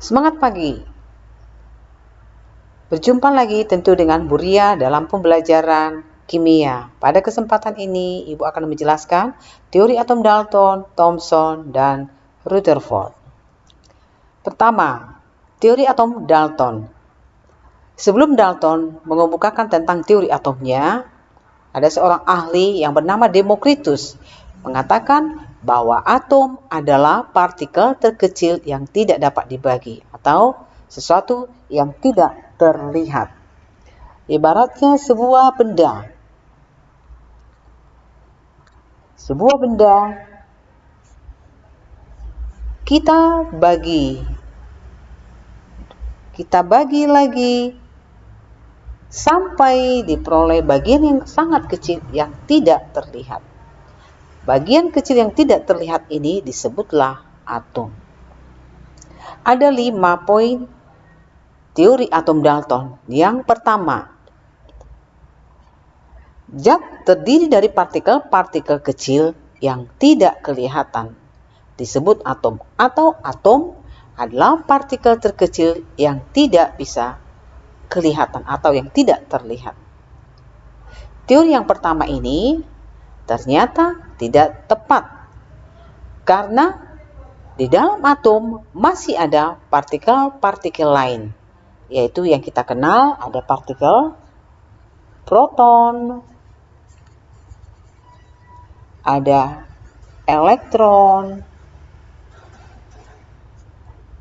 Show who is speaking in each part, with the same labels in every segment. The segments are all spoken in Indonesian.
Speaker 1: Semangat pagi. Berjumpa lagi tentu dengan Bu Ria dalam pembelajaran kimia. Pada kesempatan ini, Ibu akan menjelaskan teori atom Dalton, Thomson, dan Rutherford. Pertama, teori atom Dalton. Sebelum Dalton mengemukakan tentang teori atomnya, ada seorang ahli yang bernama Demokritus mengatakan bahwa atom adalah partikel terkecil yang tidak dapat dibagi atau sesuatu yang tidak terlihat. Ibaratnya sebuah benda. Kita bagi lagi sampai diperoleh bagian yang sangat kecil yang tidak terlihat. Bagian kecil yang tidak terlihat ini disebutlah atom. Ada 5 poin teori atom Dalton. Yang pertama, zat terdiri dari partikel-partikel kecil yang tidak kelihatan, disebut atom, atau atom adalah partikel terkecil yang tidak bisa kelihatan atau yang tidak terlihat. Teori yang pertama ini ternyata tidak tepat karena di dalam atom masih ada partikel-partikel lain, yaitu yang kita kenal ada partikel proton, ada elektron,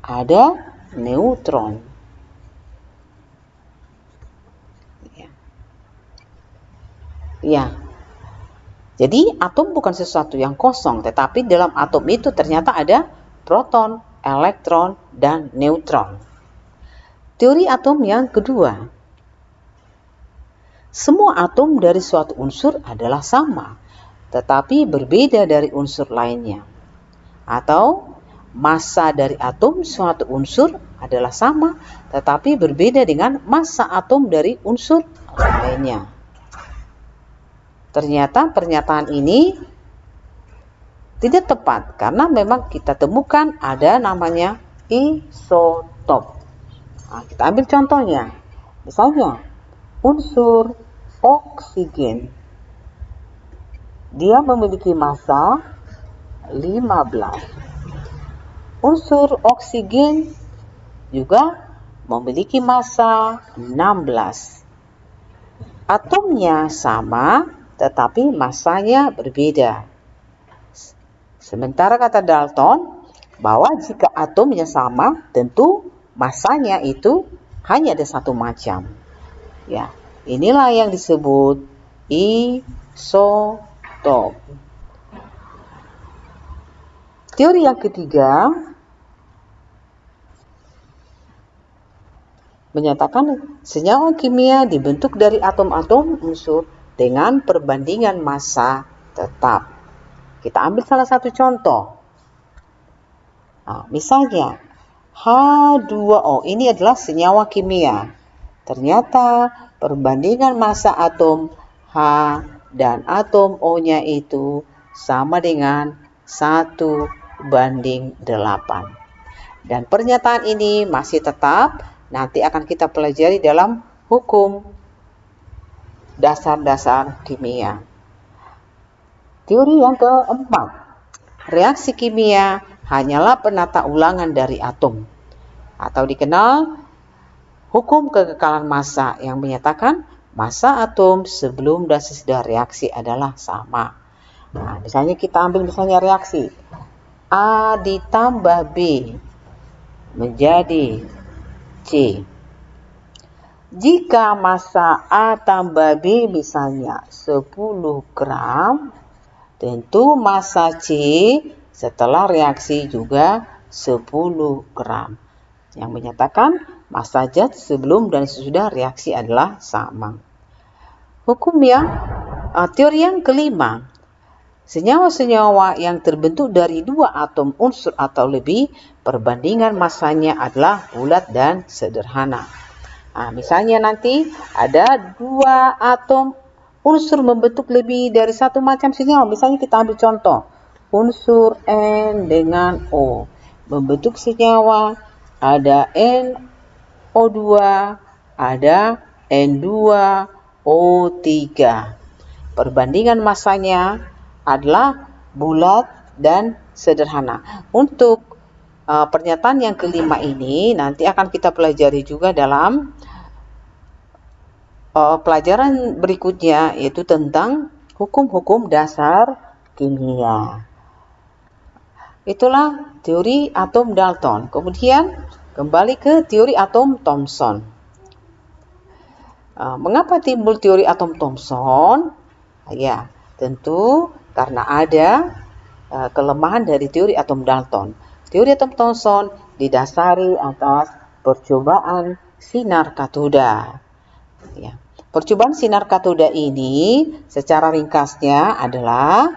Speaker 1: ada neutron. Ya. Jadi atom bukan sesuatu yang kosong, tetapi dalam atom itu ternyata ada proton, elektron, dan neutron. Teori atom yang kedua. Semua atom dari suatu unsur adalah sama, tetapi berbeda dari unsur lainnya. Atau massa dari atom suatu unsur adalah sama, tetapi berbeda dengan massa atom dari unsur lainnya. Ternyata pernyataan ini tidak tepat karena memang kita temukan ada namanya isotop. Nah, kita ambil contohnya. Misalnya unsur oksigen. Dia memiliki massa 15. Unsur oksigen juga memiliki massa 16. Atomnya sama, tetapi massanya berbeda. Sementara kata Dalton, bahwa jika atomnya sama, tentu massanya itu hanya ada satu macam. Ya, inilah yang disebut isotop. Teori yang ketiga menyatakan senyawa kimia dibentuk dari atom-atom unsur dengan perbandingan massa tetap. Kita ambil salah satu contoh. Nah, misalnya H2O ini adalah senyawa kimia. Ternyata perbandingan massa atom H dan atom O-nya itu sama dengan 1:8. Dan pernyataan ini masih tetap nanti akan kita pelajari dalam hukum dasar-dasar kimia. Teori yang keempat, reaksi kimia hanyalah penata ulangan dari atom, atau dikenal hukum kekekalan massa yang menyatakan massa atom sebelum dan sesudah reaksi adalah sama. Nah, misalnya kita ambil reaksi A ditambah B menjadi C. Jika massa A tambah B misalnya 10 gram, tentu massa C setelah reaksi juga 10 gram. Yang menyatakan massa zat sebelum dan sesudah reaksi adalah sama. Teori yang kelima. Senyawa-senyawa yang terbentuk dari 2 atom unsur atau lebih, perbandingan massanya adalah bulat dan sederhana. Nah, misalnya nanti ada 2 atom unsur membentuk lebih dari satu macam senyawa. Misalnya kita ambil contoh, unsur N dengan O membentuk senyawa ada NO2, ada N2O3. Perbandingan masanya adalah bulat dan sederhana. Untuk pernyataan yang kelima ini nanti akan kita pelajari juga dalam pelajaran berikutnya, yaitu tentang hukum-hukum dasar kimia. Itulah teori atom Dalton. Kemudian kembali ke teori atom Thomson. Mengapa timbul teori atom Thomson? Ya, tentu karena ada kelemahan dari teori atom Dalton. Teori atom Thomson didasari atas percobaan sinar katoda. Ya. Percobaan sinar katoda ini secara ringkasnya adalah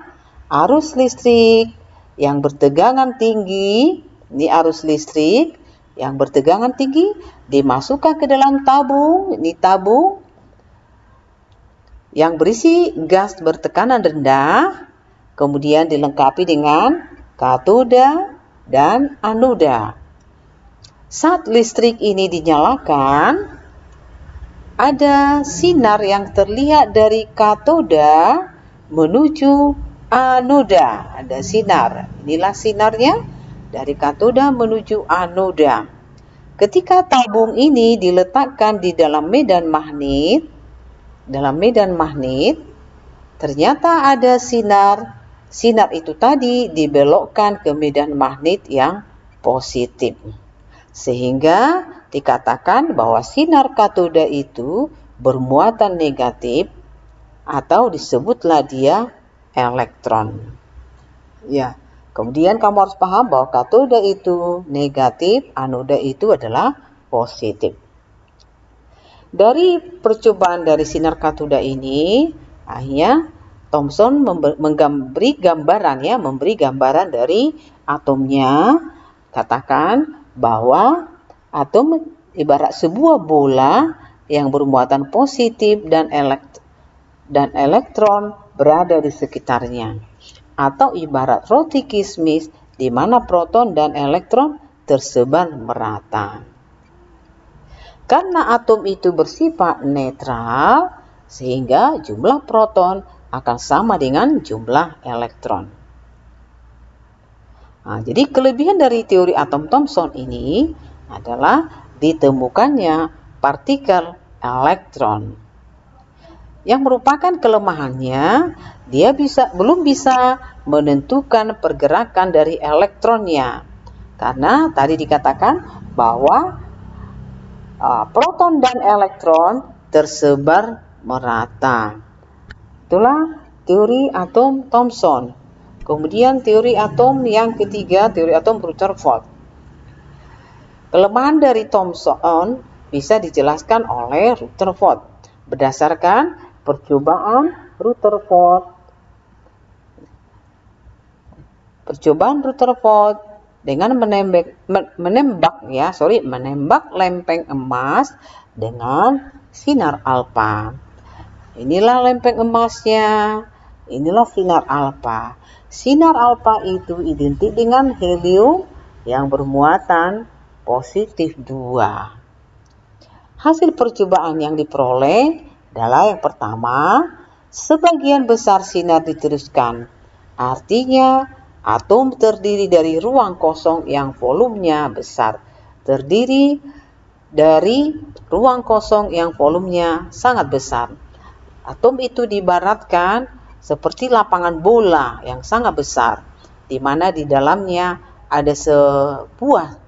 Speaker 1: arus listrik yang bertegangan tinggi, ini arus listrik yang bertegangan tinggi dimasukkan ke dalam tabung, ini tabung yang berisi gas bertekanan rendah, kemudian dilengkapi dengan katoda dan anoda. Saat listrik ini dinyalakan, ada sinar yang terlihat dari katoda menuju anoda. Ada sinar. Inilah sinarnya dari katoda menuju anoda. Ketika tabung ini diletakkan di dalam medan magnet, ternyata ada sinar. Sinar itu tadi dibelokkan ke medan magnet yang positif. Sehingga dikatakan bahwa sinar katoda itu bermuatan negatif atau disebutlah dia elektron. Ya, kemudian kamu harus paham bahwa katoda itu negatif, anoda itu adalah positif. Dari percobaan dari sinar katoda ini, akhirnya Thomson memberi gambaran dari atomnya. Katakan bahwa atom ibarat sebuah bola yang bermuatan positif dan elektron berada di sekitarnya. Atau ibarat roti kismis di mana proton dan elektron tersebar merata. Karena atom itu bersifat netral, sehingga jumlah proton akan sama dengan jumlah elektron. Jadi kelebihan dari teori atom Thomson ini adalah ditemukannya partikel elektron. Yang merupakan kelemahannya, dia belum bisa menentukan pergerakan dari elektronnya. Karena tadi dikatakan bahwa proton dan elektron tersebar merata. Itulah teori atom Thomson. Kemudian teori atom yang ketiga, teori atom Rutherford. Kelemahan dari Thomson bisa dijelaskan oleh Rutherford berdasarkan percobaan Rutherford. Percobaan Rutherford dengan menembak lempeng emas dengan sinar alfa. Inilah lempeng emasnya, inilah sinar alfa. Sinar alfa itu identik dengan helium yang bermuatan positif 2. Hasil percobaan yang diperoleh adalah yang pertama, sebagian besar sinar diteruskan. Artinya, atom terdiri dari ruang kosong yang volumenya besar. Terdiri dari ruang kosong yang volumenya sangat besar. Atom itu diibaratkan seperti lapangan bola yang sangat besar, di mana di dalamnya ada sebuah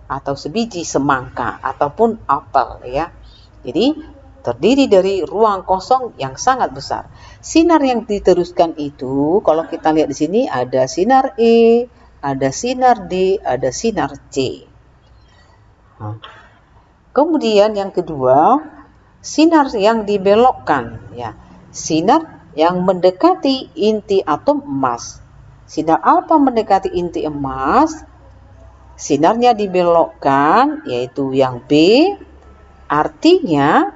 Speaker 1: atau sebiji semangka ataupun apel ya. Jadi terdiri dari ruang kosong yang sangat besar. Sinar yang diteruskan itu, kalau kita lihat di sini ada sinar E, ada sinar D, ada sinar C. Kemudian yang kedua, sinar yang dibelokkan ya. Sinar yang mendekati inti atom emas. Sinar alfa mendekati inti emas, sinarnya dibelokkan yaitu yang B, artinya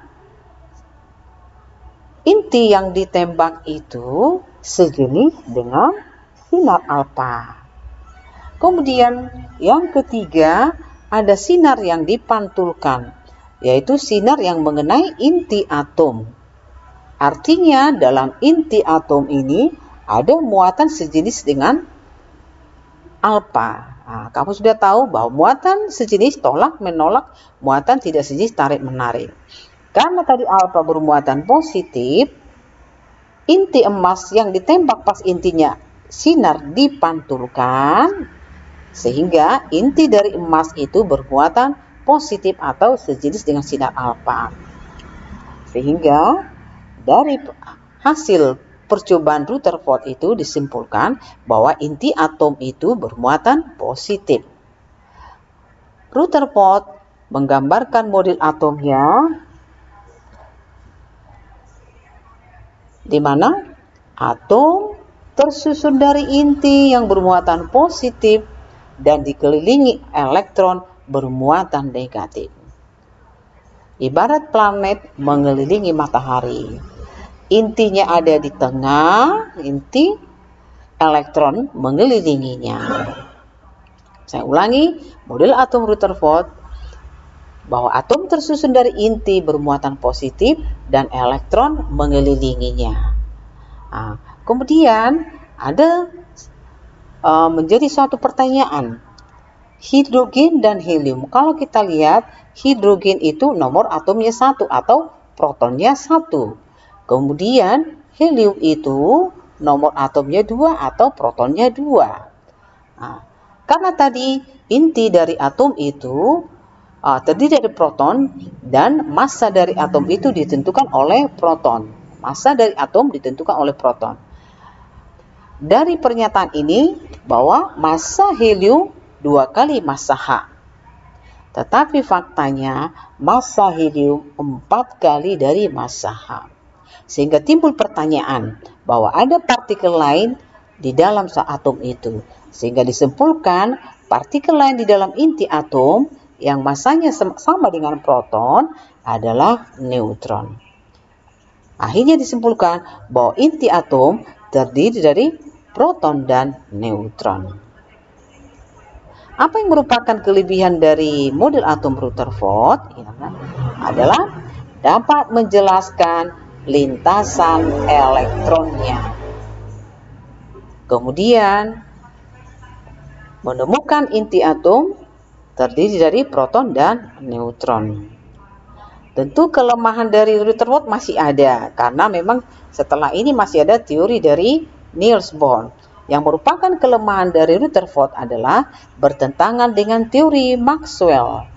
Speaker 1: inti yang ditembak itu sejenis dengan sinar alfa. Kemudian yang ketiga, ada sinar yang dipantulkan, yaitu sinar yang mengenai inti atom. Artinya dalam inti atom ini ada muatan sejenis dengan alfa. Nah, kamu sudah tahu bahwa muatan sejenis tolak menolak, muatan tidak sejenis tarik menarik. Karena tadi alfa bermuatan positif, inti emas yang ditembak pas intinya sinar dipantulkan, sehingga inti dari emas itu bermuatan positif atau sejenis dengan sinar alfa. Sehingga dari hasil percobaan Rutherford itu disimpulkan bahwa inti atom itu bermuatan positif. Rutherford menggambarkan model atomnya di mana atom tersusun dari inti yang bermuatan positif dan dikelilingi elektron bermuatan negatif. Ibarat planet mengelilingi matahari. Intinya ada di tengah, inti elektron mengelilinginya. Saya ulangi, model atom Rutherford bahwa atom tersusun dari inti bermuatan positif dan elektron mengelilinginya. Nah, kemudian ada menjadi suatu pertanyaan, hidrogen dan helium. Kalau kita lihat, hidrogen itu nomor atomnya 1 atau protonnya 1. Kemudian helium itu nomor atomnya 2 atau protonnya 2. Nah, karena tadi inti dari atom itu terdiri dari proton dan massa dari atom itu ditentukan oleh proton. Massa dari atom ditentukan oleh proton. Dari pernyataan ini bahwa massa helium 2 kali massa H. Tetapi faktanya massa helium 4 kali dari massa H. Sehingga timbul pertanyaan bahwa ada partikel lain di dalam atom itu. Sehingga disimpulkan partikel lain di dalam inti atom yang massanya sama dengan proton adalah neutron. Akhirnya disimpulkan bahwa inti atom terdiri dari proton dan neutron. Apa yang merupakan kelebihan dari model atom Rutherford adalah dapat menjelaskan lintasan elektronnya. Kemudian menemukan inti atom terdiri dari proton dan neutron. Tentu kelemahan dari Rutherford masih ada, karena memang setelah ini masih ada teori dari Niels Bohr. Yang merupakan kelemahan dari Rutherford adalah bertentangan dengan teori Maxwell.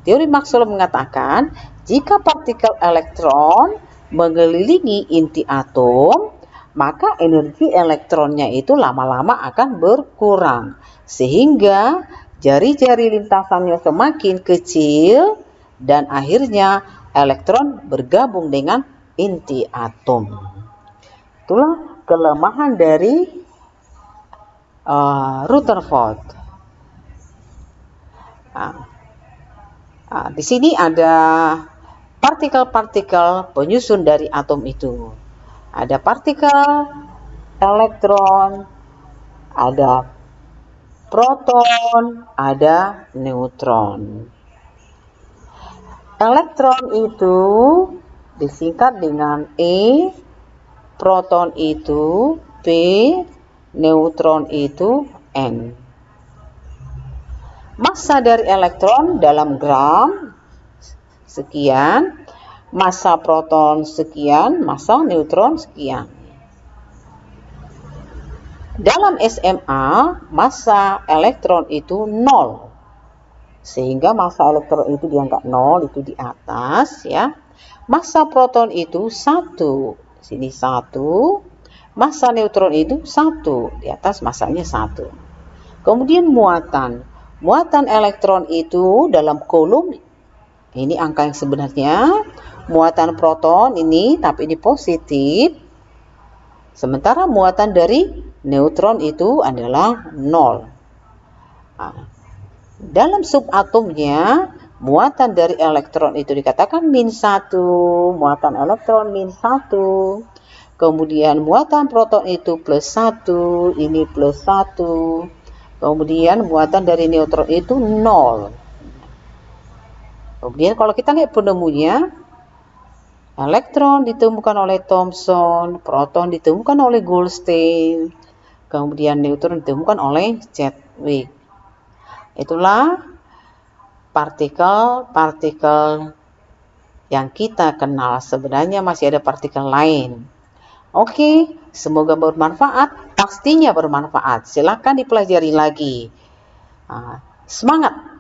Speaker 1: Teori Maxwell mengatakan, jika partikel elektron mengelilingi inti atom, maka energi elektronnya itu lama-lama akan berkurang. Sehingga jari-jari lintasannya semakin kecil dan akhirnya elektron bergabung dengan inti atom. Itulah kelemahan dari Rutherford. Di sini ada partikel-partikel penyusun dari atom itu. Ada partikel elektron, ada proton, ada neutron. Elektron itu disingkat dengan E, proton itu P, neutron itu N. Massa dari elektron dalam gram sekian, massa proton sekian, massa neutron sekian. Dalam SMA, massa elektron itu 0. Sehingga massa elektron itu diangkat 0, itu di atas ya. Massa proton itu 1, sini 1. Massa neutron itu 1, di atas massanya 1. Kemudian muatan elektron itu dalam kolom, ini angka yang sebenarnya. Muatan proton ini, tapi ini positif. Sementara muatan dari neutron itu adalah 0. Dalam subatomnya, muatan dari elektron itu dikatakan -1, muatan elektron -1. Kemudian muatan proton itu +1, ini +1. Kemudian muatan dari neutron itu 0. Kemudian kalau kita lihat penemunya, elektron ditemukan oleh Thomson, proton ditemukan oleh Goldstein, kemudian neutron ditemukan oleh Chadwick. Itulah partikel-partikel yang kita kenal. Sebenarnya masih ada partikel lain. Oke, semoga bermanfaat. Pastinya bermanfaat. Silakan dipelajari lagi. Semangat!